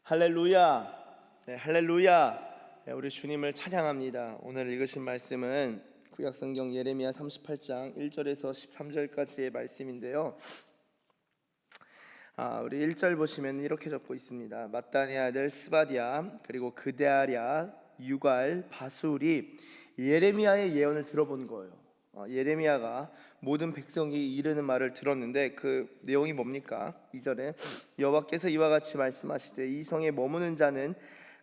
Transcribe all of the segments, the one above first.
할렐루야. 네, 할렐루야. 네, 우리 주님을 찬양합니다. 오늘 읽으신 말씀은 구약성경 예레미야 38장 1절에서 13절까지의 말씀인데요. 우리 1절 보시면 이렇게 적고 있습니다. mat단의 아들 스바디아 그리고 그데아랴, 유갈, 바술이 예레미야의 예언을 들어본 거예요. 예레미야가 모든 백성이 이르는 말을 들었는데 그 내용이 뭡니까? 2절에 여호와께서 이와 같이 말씀하시되 이 성에 머무는 자는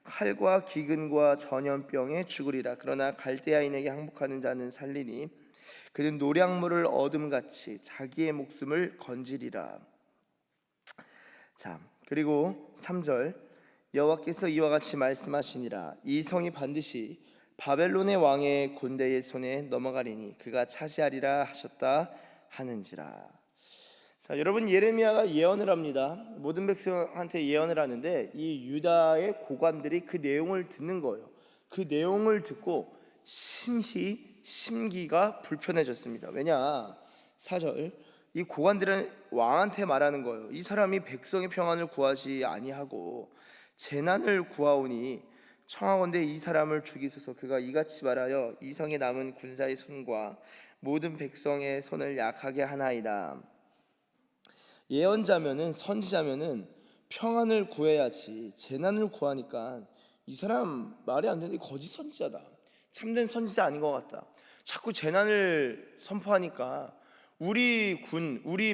칼과 기근과 전염병에 죽으리라. 그러나 갈대아인에게 항복하는 자는 살리니 그는 노량물을 얻음같이 자기의 목숨을 건지리라. 자, 그리고 3절 여호와께서 이와 같이 말씀하시니라. 이 성이 반드시 바벨론의 왕의 군대의 손에 넘어가리니 그가 차지하리라 하셨다 하는지라. 자, 여러분, 예레미야가 예언을 합니다. 모든 백성한테 예언을 하는데 이 유다의 고관들이 그 내용을 듣는 거예요. 그 내용을 듣고 심기가 불편해졌습니다. 왜냐? 4절 이 고관들은 왕한테 말하는 거예요. 이 사람이 백성의 평안을 구하지 아니하고 재난을 구하오니 청하건대 이 사람을 죽이소서. 그가 이같이 말하여 이 성에 남은 군사의 손과 모든 백성의 손을 약하게 하나이다. 예언자면은 선지자면은 평안을 구해야지 재난을 구하니까 이 사람 말이 안 되는데 거짓 선지자다, 참된 선지자 아닌 것 같다, 자꾸 재난을 선포하니까 우리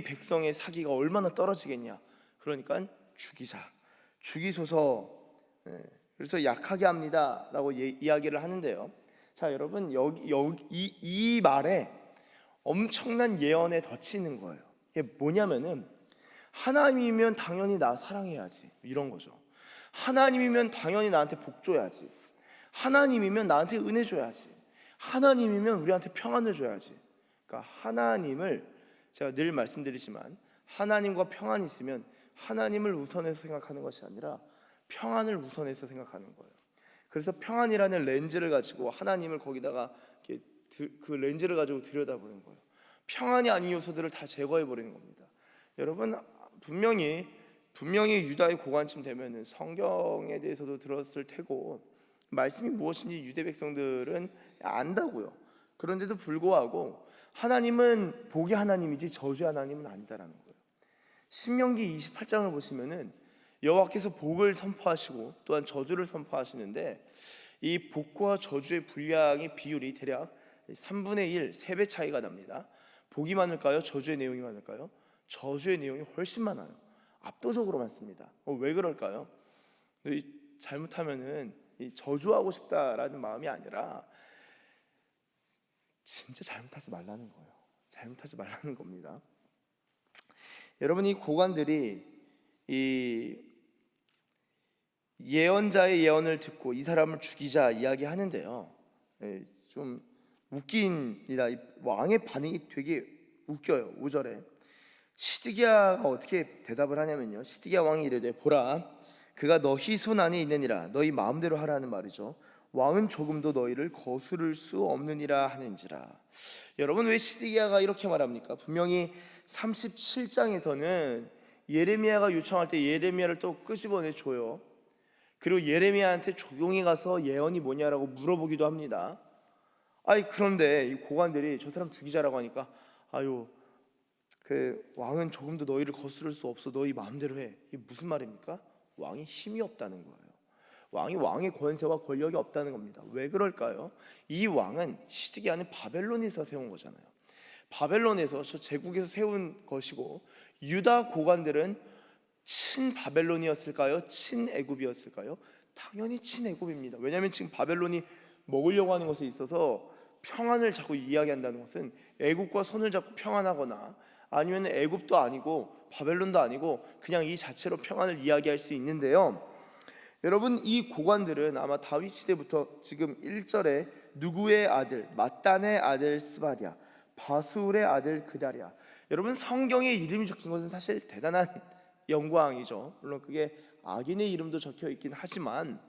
백성의 사기가 얼마나 떨어지겠냐. 그러니까 죽이소서. 그래서 약하게 합니다 라고 이야기를 하는데요. 자, 여러분, 이 말에 엄청난 예언에 덫이 있는 거예요. 이게 뭐냐면은 하나님이면 당연히 나 사랑해야지, 이런 거죠. 하나님이면 당연히 나한테 복 줘야지, 하나님이면 나한테 은혜 줘야지, 하나님이면 우리한테 평안을 줘야지. 그러니까 하나님을, 제가 늘 말씀드리지만 하나님과 평안이 있으면 하나님을 우선해서 생각하는 것이 아니라 평안을 우선해서 생각하는 거예요. 그래서 평안이라는 렌즈를 가지고 하나님을 거기다가 그 렌즈를 가지고 들여다보는 거예요. 평안이 아닌 요소들을 다 제거해 버리는 겁니다. 여러분, 분명히 유다의 고관쯤 되면은 성경에 대해서도 들었을 테고 말씀이 무엇인지 유대 백성들은 안다고요. 그런데도 불구하고 하나님은 복의 하나님이지 저주의 하나님은 아니다라는 거예요. 신명기 28장을 보시면은 여호와께서 복을 선포하시고 또한 저주를 선포하시는데 이 복과 저주의 분량의 비율이 대략 3분의 1, 3배 차이가 납니다. 복이 많을까요? 저주의 내용이 많을까요? 저주의 내용이 훨씬 많아요. 압도적으로 많습니다. 왜 그럴까요? 잘못하면은 저주하고 싶다라는 마음이 아니라 진짜 잘못하지 말라는 거예요. 잘못하지 말라는 겁니다. 여러분, 이 고관들이 이 예언자의 예언을 듣고 이 사람을 죽이자 이야기하는데요. 좀 웃깁니다. 왕의 반응이 되게 웃겨요. 5절에 시드기야가 어떻게 대답을 하냐면요, 시드기야 왕이 이르되 보라, 그가 너희 손 안에 있느니라. 너희 마음대로 하라는 말이죠. 왕은 조금도 너희를 거스를 수 없느니라 하는지라. 여러분, 왜 시드기야가 이렇게 말합니까? 분명히 37장에서는 예레미야가 요청할 때 예레미야를 또 끄집어내 줘요. 그리고 예레미야한테 조용히 가서 예언이 뭐냐라고 물어보기도 합니다. 그런데 이 고관들이 저 사람 죽이자라고 하니까 그 왕은 조금도 너희를 거스를 수 없어. 너희 마음대로 해. 이게 무슨 말입니까? 왕이 힘이 없다는 거예요. 왕의 권세와 권력이 없다는 겁니다. 왜 그럴까요? 이 왕은 시드기야는 바벨론에서 세운 거잖아요. 바벨론에서 저 제국에서 세운 것이고 유다 고관들은 친 바벨론이었을까요? 친 애굽이었을까요? 당연히 친 애굽입니다. 왜냐하면 지금 바벨론이 먹으려고 하는 것에 있어서 평안을 자꾸 이야기한다는 것은 애굽과 손을 잡고 평안하거나 아니면 애굽도 아니고 바벨론도 아니고 그냥 이 자체로 평안을 이야기할 수 있는데요. 여러분, 이 고관들은 아마 다윗 시대부터 지금 1절에 누구의 아들, mat단의 아들 스바디아, 바술의 아들 그다랴. 여러분, 성경에 이름이 적힌 것은 사실 대단한 영광이죠. 물론 그게 악인의 이름도 적혀 있긴 하지만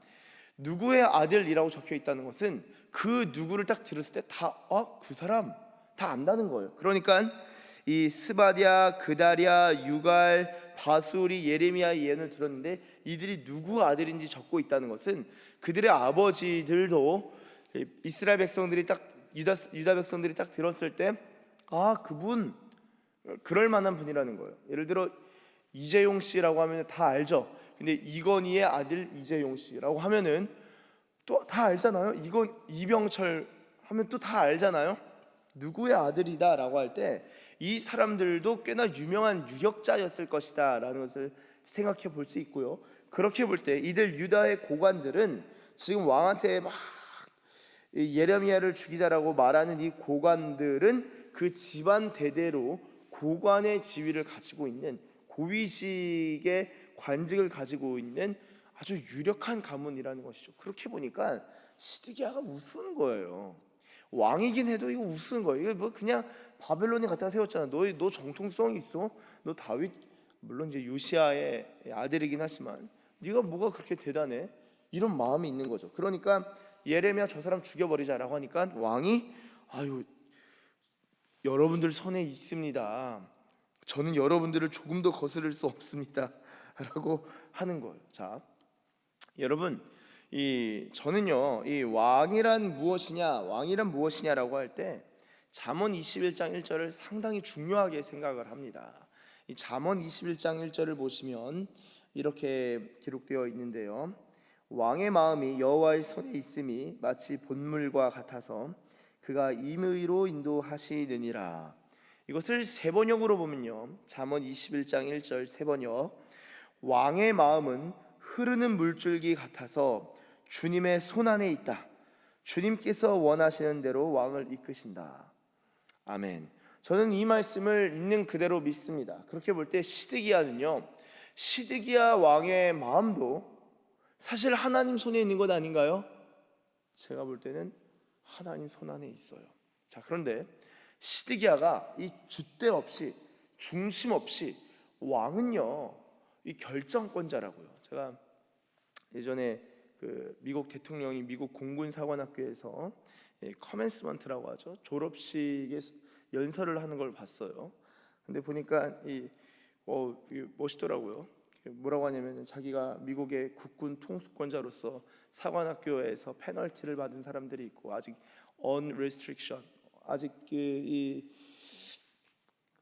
누구의 아들이라고 적혀 있다는 것은 그 누구를 딱 들었을 때 다 그 사람 다 안다는 거예요. 그러니까 이 스바디아, 그다랴, 유갈, 바술이 예레미야의 예언을 들었는데 이들이 누구 아들인지 적고 있다는 것은 그들의 아버지들도 이스라엘 백성들이 딱 유다 백성들이 딱 들었을 때 그분 그럴 만한 분이라는 거예요. 예를 들어 이재용 씨라고 하면 다 알죠. 근데 이건희의 아들 이재용 씨라고 하면은 또 다 알잖아요. 이병철 하면 또 다 알잖아요. 누구의 아들이다라고 할 때 이 사람들도 꽤나 유명한 유력자였을 것이다라는 것을 생각해 볼 수 있고요. 그렇게 볼 때 이들 유다의 고관들은 지금 왕한테 막 예레미야를 죽이자라고 말하는 이 고관들은 그 집안 대대로 고관의 지위를 가지고 있는 고위직의 관직을 가지고 있는 아주 유력한 가문이라는 것이죠. 그렇게 보니까 시드기야가 우스운 거예요. 왕이긴 해도 이거 우스운 거예요. 이거 뭐 그냥 바벨론에 갖다 세웠잖아. 너 정통성 있어? 너 다윗 물론 이제 요시아의 아들이긴 하지만 네가 뭐가 그렇게 대단해? 이런 마음이 있는 거죠. 그러니까 예레미야 저 사람 죽여버리자라고 하니까 왕이 여러분들 손에 있습니다. 저는 여러분들을 조금도 거스를 수 없습니다. 라고 하는 거예요. 자, 여러분 저는요 이 왕이란 무엇이냐라고 할 때 잠언 21장 1절을 상당히 중요하게 생각을 합니다. 이 잠언 21장 1절을 보시면 이렇게 기록되어 있는데요. 왕의 마음이 여호와의 손에 있음이 마치 본물과 같아서 그가 임의로 인도하시느니라. 이것을 세번역으로 보면요. 잠언 21장 1절 세번역. 왕의 마음은 흐르는 물줄기 같아서 주님의 손 안에 있다. 주님께서 원하시는 대로 왕을 이끄신다. 아멘. 저는 이 말씀을 있는 그대로 믿습니다. 그렇게 볼 때 시드기야는요, 시드기야 왕의 마음도 사실 하나님 손에 있는 것 아닌가요? 제가 볼 때는 하나님 손 안에 있어요. 자, 그런데 시드기야가 이 줏대 없이 중심 없이 왕은요 이 결정권자라고요. 제가 예전에 그 미국 대통령이 미국 공군 사관학교에서 커맨스먼트라고 하죠. 졸업식에 연설을 하는 걸 봤어요. 근데 보니까 이게 멋있더라고요. 뭐라고 하냐면 자기가 미국의 국군 통수권자로서 사관학교에서 페널티를 받은 사람들이 있고 아직 on restriction 아직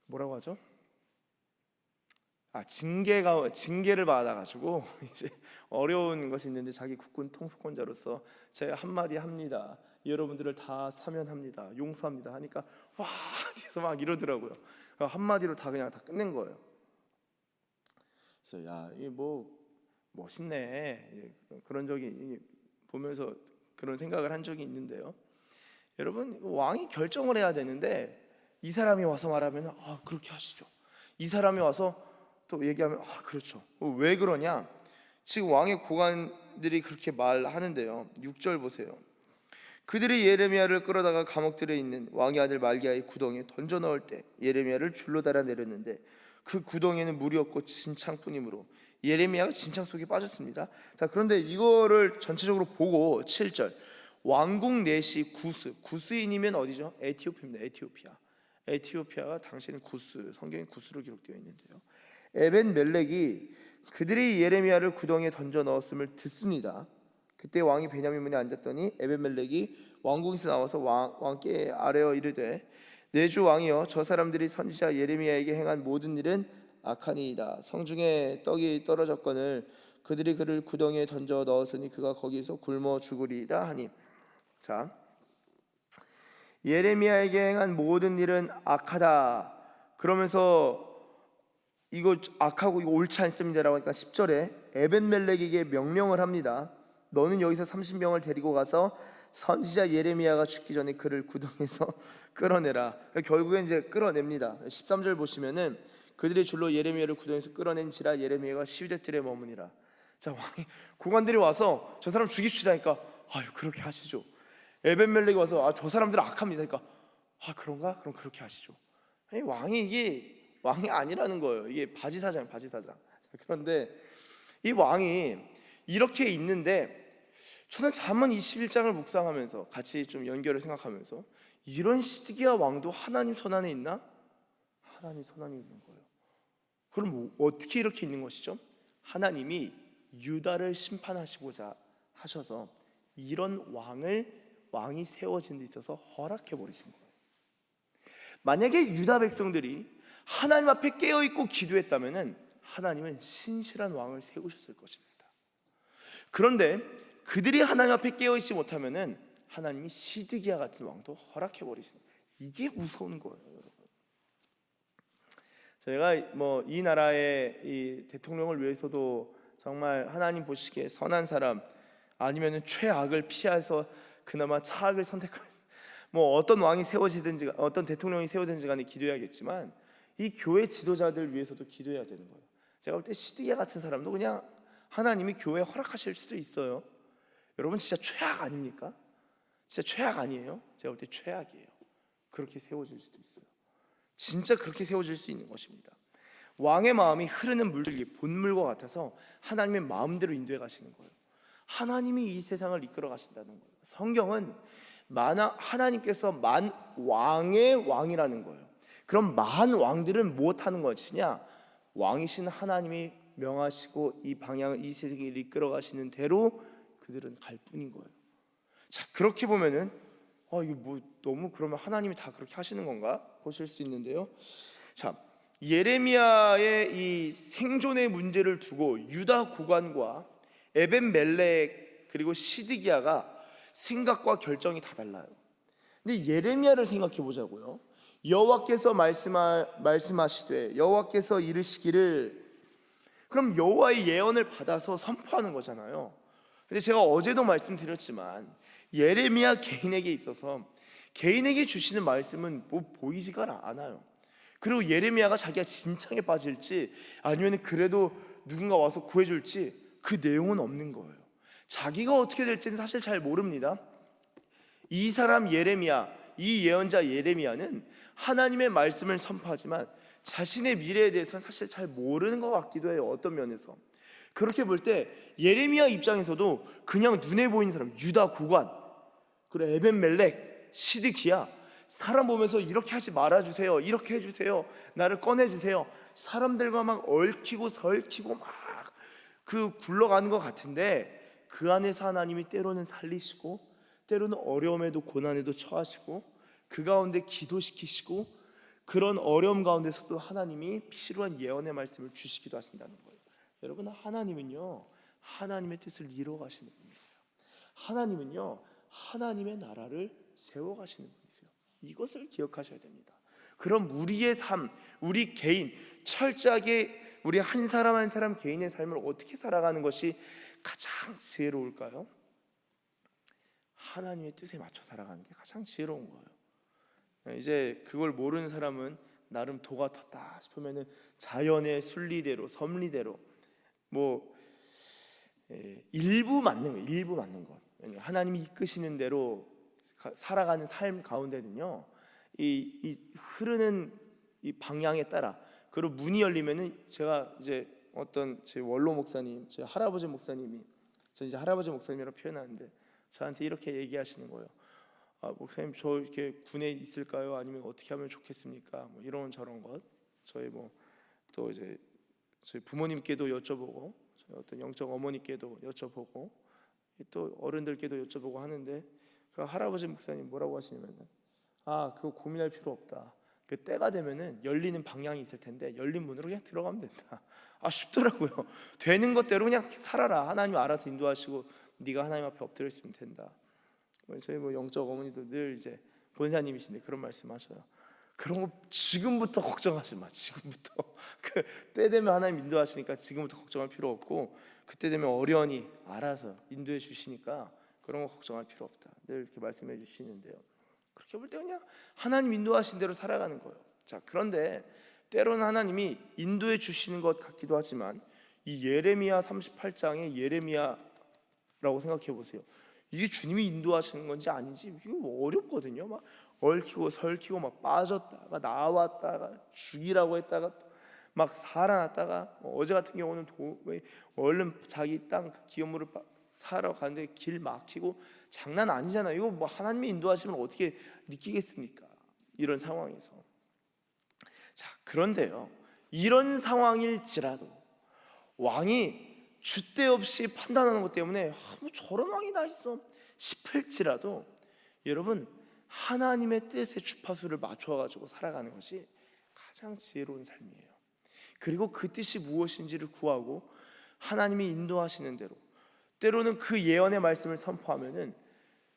뭐라고 하죠? 징계를 받아가지고 이제 어려운 것이 있는데 자기 국군 통수권자로서 제가 한마디 합니다. 여러분들을 다 사면합니다. 용서합니다. 하니까 와 해서 막 이러더라고요. 한마디로 다 그냥 다 끝낸 거예요. 그래서 야 이게 뭐 멋있네 그런 적이 보면서 그런 생각을 한 적이 있는데요. 여러분 왕이 결정을 해야 되는데 이 사람이 와서 말하면 그렇게 하시죠. 이 사람이 와서 또 얘기하면 그렇죠. 왜 그러냐? 지금 왕의 고관들이 그렇게 말하는데요. 6절 보세요. 그들이 예레미야를 끌어다가 감옥들에 있는 왕의 아들 말기야의 구덩이에 던져 넣을 때 예레미야를 줄로 달아 내렸는데 그 구덩이에는 물이 없고 진창뿐이므로 예레미야가 진창 속에 빠졌습니다. 자, 그런데 이거를 전체적으로 보고 7절 왕국 내시 구스인이면 어디죠? 에티오피아입니다. 에티오피아가 당시에는 성경에 구스로 기록되어 있는데요. 에벤 멜렉이 그들이 예레미야를 구덩이에 던져 넣었음을 듣습니다. 그때 왕이 베냐민 문에 앉았더니 에벤 멜렉이 왕궁에서 나와서 왕께 아뢰어 이르되 내 주 왕이여 저 사람들이 선지자 예레미야에게 행한 모든 일은 악하니이다. 성중에 떡이 떨어졌거늘 그들이 그를 구덩이에 던져 넣었으니 그가 거기서 굶어 죽으리이다 하니. 자, 예레미야에게 행한 모든 일은 악하다. 그러면서 이거 악하고 이거 옳지 않습니다라고 하니까 10절에 에벤멜렉에게 명령을 합니다. 너는 여기서 30명을 데리고 가서 선지자 예레미야가 죽기 전에 그를 구덩이에서 끌어내라. 결국엔 이제 끌어냅니다. 13절 보시면은 그들이 줄로 예레미야를 구덩이에서 끌어낸지라 예레미야가 시위대들에 머무니라. 자, 왕이 고관들이 와서 저 사람 죽입시다 하니까 그렇게 하시죠. 에벤멜렉이 와서 저 사람들 악합니다 하니까 그런가? 그럼 그렇게 하시죠. 아니, 이게 왕이 아니라는 거예요. 이게 바지사장. 그런데 이 왕이 이렇게 있는데 저는 잠언 21장을 묵상하면서 같이 좀 연결을 생각하면서 이런 시드기야 왕도 하나님 손 안에 있나? 하나님 손 안에 있는 거예요. 그럼 어떻게 이렇게 있는 것이죠? 하나님이 유다를 심판하시고자 하셔서 이런 왕이 세워진 데 있어서 허락해 버리신 거예요. 만약에 유다 백성들이 하나님 앞에 깨어 있고 기도했다면은 하나님은 신실한 왕을 세우셨을 것입니다. 그런데 그들이 하나님 앞에 깨어 있지 못하면은 하나님이 시드기야 같은 왕도 허락해 버리시는, 이게 무서운 거예요, 여러분. 제가 뭐 이 나라의 이 대통령을 위해서도 정말 하나님 보시기에 선한 사람, 아니면은 최악을 피해서 그나마 차악을 선택할, 뭐 어떤 왕이 세워지든지 어떤 대통령이 세워지든지 간에 기도해야겠지만 이 교회 지도자들 위해서도 기도해야 되는 거예요. 제가 볼 때 시드기야 같은 사람도 그냥 하나님이 교회에 허락하실 수도 있어요. 여러분 진짜 최악 아닙니까? 진짜 최악 아니에요? 제가 볼 때 최악이에요. 그렇게 세워질 수도 있어요. 진짜 그렇게 세워질 수 있는 것입니다. 왕의 마음이 흐르는 물들기 본물과 같아서 하나님의 마음대로 인도해 가시는 거예요. 하나님이 이 세상을 이끌어 가신다는 거예요. 성경은 하나님께서 만 왕의 왕이라는 거예요. 그럼 만 왕들은 무엇하는 것이냐? 왕이신 하나님이 명하시고 이 방향을, 이 세상을 이끌어 가시는 대로 그들은 갈 뿐인 거예요. 자, 그렇게 보면은 이거 뭐 너무, 그러면 하나님이 다 그렇게 하시는 건가 보실 수 있는데요. 자, 예레미야의 이 생존의 문제를 두고 유다 고관과 에벤멜렉 그리고 시드기야가 생각과 결정이 다 달라요. 근데 예레미야를 생각해 보자고요. 여호와께서 말씀하시되 여호와께서 이르시기를, 그럼 여호와의 예언을 받아서 선포하는 거잖아요. 근데 제가 어제도 말씀드렸지만 예레미야 개인에게 있어서 개인에게 주시는 말씀은 뭐 보이지가 않아요. 그리고 예레미야가 자기가 진창에 빠질지 아니면 그래도 누군가 와서 구해줄지 그 내용은 없는 거예요. 자기가 어떻게 될지는 사실 잘 모릅니다. 이 사람 예레미야, 이 예언자 예레미야는 하나님의 말씀을 선포하지만 자신의 미래에 대해서는 사실 잘 모르는 것 같기도 해요. 어떤 면에서. 그렇게 볼 때 예레미야 입장에서도 그냥 눈에 보이는 사람, 유다 고관, 그리고 에벤멜렉, 시드기야, 사람 보면서 이렇게 하지 말아주세요, 이렇게 해주세요, 나를 꺼내주세요, 사람들과 막 얽히고 설키고 막 그 굴러가는 것 같은데 그 안에서 하나님이 때로는 살리시고 때로는 어려움에도 고난에도 처하시고 그 가운데 기도시키시고 그런 어려움 가운데서도 하나님이 필요한 예언의 말씀을 주시기도 하신다는 거예요. 여러분, 하나님은요 하나님의 뜻을 이루어 가시는 분이세요. 하나님은요 하나님의 나라를 세워 가시는 분이세요. 이것을 기억하셔야 됩니다. 그럼 우리의 삶, 우리 개인 철저하게 우리 한 사람 한 사람 개인의 삶을 어떻게 살아가는 것이 가장 지혜로울까요? 하나님의 뜻에 맞춰 살아가는 게 가장 지혜로운 거예요. 이제 그걸 모르는 사람은 나름 도가 텄다 싶으면은 자연의 순리대로, 섭리대로 뭐 일부 맞는 거, 일부 맞는 것. 하나님이 이끄시는 대로 살아가는 삶 가운데는요, 이 흐르는 이 방향에 따라, 그리고 문이 열리면은 제가 이제 어떤 제 원로 목사님, 제 할아버지 목사님이, 저 이제 할아버지 목사님이라고 표현하는데 저한테 이렇게 얘기하시는 거예요. 목사님, 저 이렇게 군에 있을까요? 아니면 어떻게 하면 좋겠습니까? 뭐 이런 저런 것. 저희 뭐 또 이제 저희 부모님께도 여쭤보고, 저희 어떤 영적 어머니께도 여쭤보고, 또 어른들께도 여쭤보고 하는데 그 할아버지 목사님 뭐라고 하시냐면은 그거 고민할 필요 없다. 그 때가 되면은 열리는 방향이 있을 텐데 열린 문으로 그냥 들어가면 된다. 쉽더라고요. 되는 것대로 그냥 살아라. 하나님 알아서 인도하시고 네가 하나님 앞에 엎드려 있으면 된다. 저희 뭐 영적 어머니도 늘 이제 본사님이신데 그런 말씀하셔요. 그런 거 지금부터 걱정하지 마. 지금부터 그 때 되면 하나님 인도하시니까 지금부터 걱정할 필요 없고 그때 되면 어련히 알아서 인도해 주시니까 그런 거 걱정할 필요 없다. 늘 이렇게 말씀해 주시는데요. 그렇게 볼 때 그냥 하나님 인도하신 대로 살아가는 거예요. 자, 그런데 때로는 하나님이 인도해 주시는 것 같기도 하지만 이 예레미야 38장의 예레미야라고 생각해 보세요. 이게 주님이 인도하시는 건지 아닌지 이거 뭐 어렵거든요. 막 얽히고 설키고 막 빠졌다가 나왔다가 죽이라고 했다가 막 살아났다가 어제 같은 경우는 얼른 자기 땅 기업물을 사러 가는데 길 막히고 장난 아니잖아요. 이거 뭐 하나님이 인도하시면 어떻게 느끼겠습니까? 이런 상황에서. 자, 그런데요, 이런 상황일지라도 왕이 줏대 없이 판단하는 것 때문에 뭐 저런 왕이 다 있어 싶을지라도 여러분, 하나님의 뜻에 주파수를 맞춰가지고 살아가는 것이 가장 지혜로운 삶이에요. 그리고 그 뜻이 무엇인지를 구하고 하나님이 인도하시는 대로, 때로는 그 예언의 말씀을 선포하면은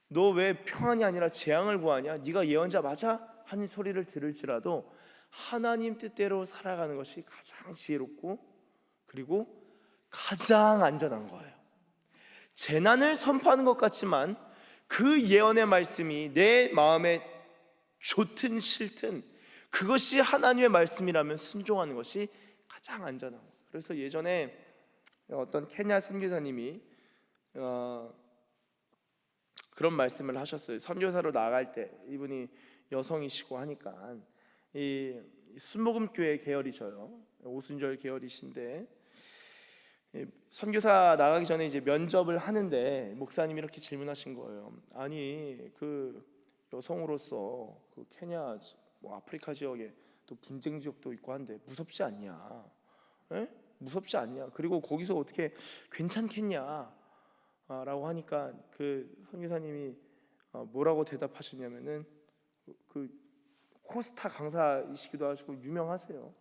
너 왜 평안이 아니라 재앙을 구하냐? 네가 예언자 맞아? 하는 소리를 들을지라도 하나님 뜻대로 살아가는 것이 가장 지혜롭고 그리고 가장 안전한 거예요. 재난을 선포하는 것 같지만 그 예언의 말씀이 내 마음에 좋든 싫든 그것이 하나님의 말씀이라면 순종하는 것이 가장 안전한 거예요. 그래서 예전에 어떤 케냐 선교사님이 그런 말씀을 하셨어요. 선교사로 나갈 때, 이분이 여성이시고 하니까 이 순복음교회 계열이셔요. 오순절 계열이신데 선교사 나가기 전에 이제 면접을 하는데 목사님이 이렇게 질문하신 거예요. 아니, 그 여성으로서 그 케냐 뭐 아프리카 지역에 또 분쟁 지역도 있고 한데 무섭지 않냐? 에? 무섭지 않냐? 그리고 거기서 어떻게 괜찮겠냐? 라고 하니까 그 선교사님이 뭐라고 대답하셨냐면은 그 코스타 강사이시기도 하시고 유명하세요.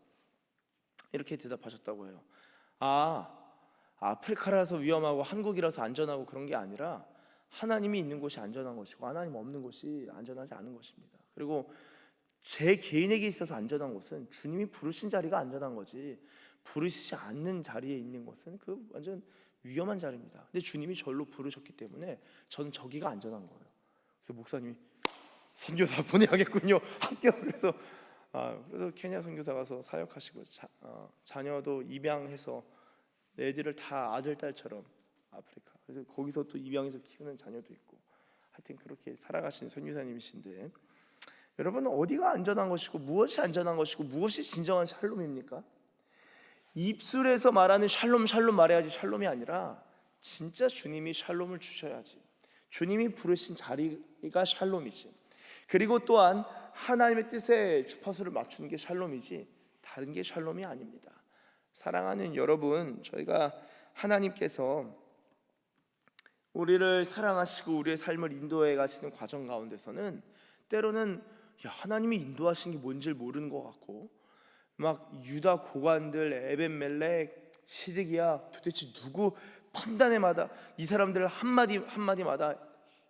이렇게 대답하셨다고 해요. 아프리카라서 위험하고 한국이라서 안전하고 그런 게 아니라 하나님이 있는 곳이 안전한 것이고 하나님 없는 곳이 안전하지 않은 것입니다. 그리고 제 개인에게 있어서 안전한 곳은 주님이 부르신 자리가 안전한 거지, 부르시지 않는 자리에 있는 것은 그 완전 위험한 자리입니다. 근데 주님이 저를 부르셨기 때문에 저는 저기가 안전한 거예요. 그래서 목사님이 선교사 보내야겠군요, 합격해서. 그래서 케냐 선교사 가서 사역하시고 자녀도 입양해서 애들을 다 아들 딸처럼 아프리카, 그래서 거기서 또 입양해서 키우는 자녀도 있고, 하여튼 그렇게 살아가신 선교사님이신데, 여러분, 어디가 안전한 것이고 무엇이 안전한 것이고 무엇이 진정한 샬롬입니까? 입술에서 말하는 샬롬 샬롬 말해야지 샬롬이 아니라 진짜 주님이 샬롬을 주셔야지, 주님이 부르신 자리가 샬롬이지, 그리고 또한 하나님의 뜻에 주파수를 맞추는 게 샬롬이지 다른 게 샬롬이 아닙니다. 사랑하는 여러분, 저희가 하나님께서 우리를 사랑하시고 우리의 삶을 인도해 가시는 과정 가운데서는 때로는 하나님이 인도하신 게 뭔지를 모르는 것 같고, 막 유다 고관들 에벤멜렉 시드기야 도대체 누구 판단에마다 이 사람들 한마디마다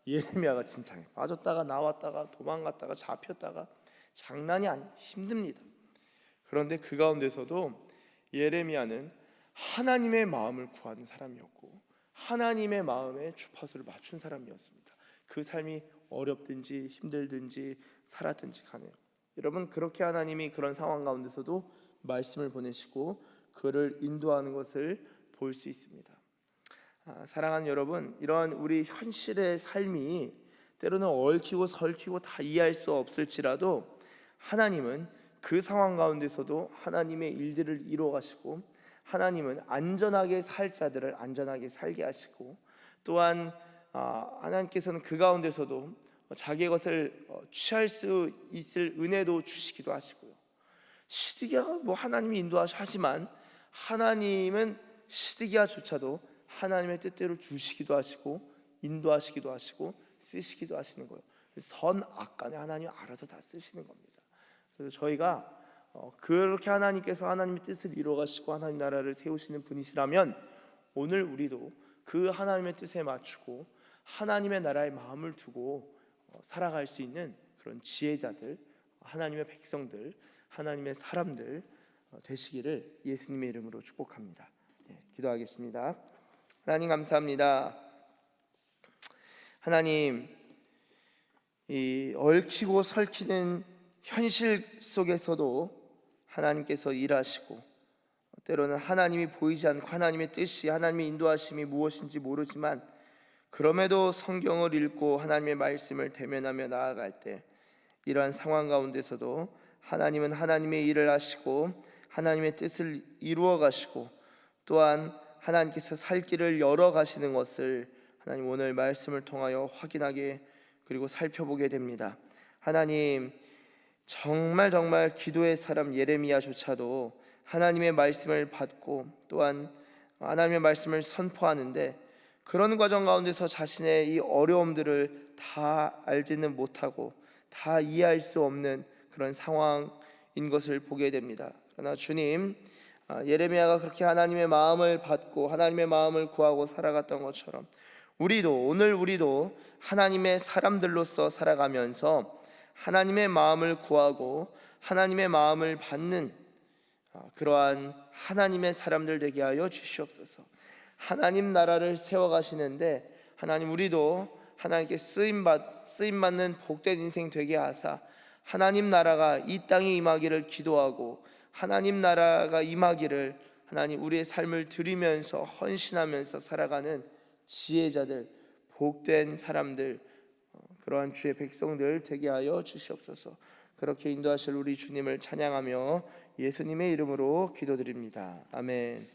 예레미야가 진창에 빠졌다가 나왔다가 도망갔다가 잡혔다가 장난이 힘듭니다. 그런데 그 가운데서도 예레미야는 하나님의 마음을 구하는 사람이었고 하나님의 마음에 주파수를 맞춘 사람이었습니다. 그 삶이 어렵든지 힘들든지 살았든지 간에요. 여러분, 그렇게 하나님이 그런 상황 가운데서도 말씀을 보내시고 그를 인도하는 것을 볼 수 있습니다. 사랑하는 여러분, 이러한 우리 현실의 삶이 때로는 얽히고 설키고 다 이해할 수 없을지라도 하나님은 그 상황 가운데서도 하나님의 일들을 이루어 가시고, 하나님은 안전하게 살 자들을 안전하게 살게 하시고, 또한 하나님께서는 그 가운데서도 자기의 것을 취할 수 있을 은혜도 주시기도 하시고요. 시드기야가 뭐 하나님이 인도하시지만 하나님은 시드기야조차도 하나님의 뜻대로 주시기도 하시고 인도하시기도 하시고 쓰시기도 하시는 거예요. 선악간에 하나님이 알아서 다 쓰시는 겁니다. 그래서 저희가 그렇게 하나님께서 하나님의 뜻을 이루어가시고 하나님 나라를 세우시는 분이시라면 오늘 우리도 그 하나님의 뜻에 맞추고 하나님의 나라에 마음을 두고 살아갈 수 있는 그런 지혜자들, 하나님의 백성들, 하나님의 사람들 되시기를 예수님의 이름으로 축복합니다. 기도하겠습니다. 하나님, 감사합니다. 하나님, 이 얽히고 설키는 현실 속에서도 하나님께서 일하시고, 때로는 하나님이 보이지 않고 하나님의 뜻이, 하나님의 인도하심이 무엇인지 모르지만 그럼에도 성경을 읽고 하나님의 말씀을 대면하며 나아갈 때 이러한 상황 가운데서도 하나님은 하나님의 일을 하시고 하나님의 뜻을 이루어 가시고 또한 하나님께서 살 길을 열어 가시는 것을 하나님 오늘 말씀을 통하여 확인하게 그리고 살펴보게 됩니다. 하나님, 정말 기도의 사람 예레미야조차도 하나님의 말씀을 받고 또한 하나님의 말씀을 선포하는데, 그런 과정 가운데서 자신의 이 어려움들을 다 알지는 못하고 다 이해할 수 없는 그런 상황인 것을 보게 됩니다. 그러나 주님, 예레미야가 그렇게 하나님의 마음을 받고 하나님의 마음을 구하고 살아갔던 것처럼 오늘 우리도 하나님의 사람들로서 살아가면서 하나님의 마음을 구하고 하나님의 마음을 받는 그러한 하나님의 사람들 되게 하여 주시옵소서. 하나님 나라를 세워가시는데 하나님, 우리도 하나님께 쓰임받는 복된 인생 되게 하사 하나님 나라가 이 땅에 임하기를 기도하고, 하나님 나라가 임하기를 하나님 우리의 삶을 드리면서 헌신하면서 살아가는 지혜자들, 복된 사람들, 그러한 주의 백성들 되게 하여 주시옵소서. 그렇게 인도하실 우리 주님을 찬양하며 예수님의 이름으로 기도드립니다. 아멘.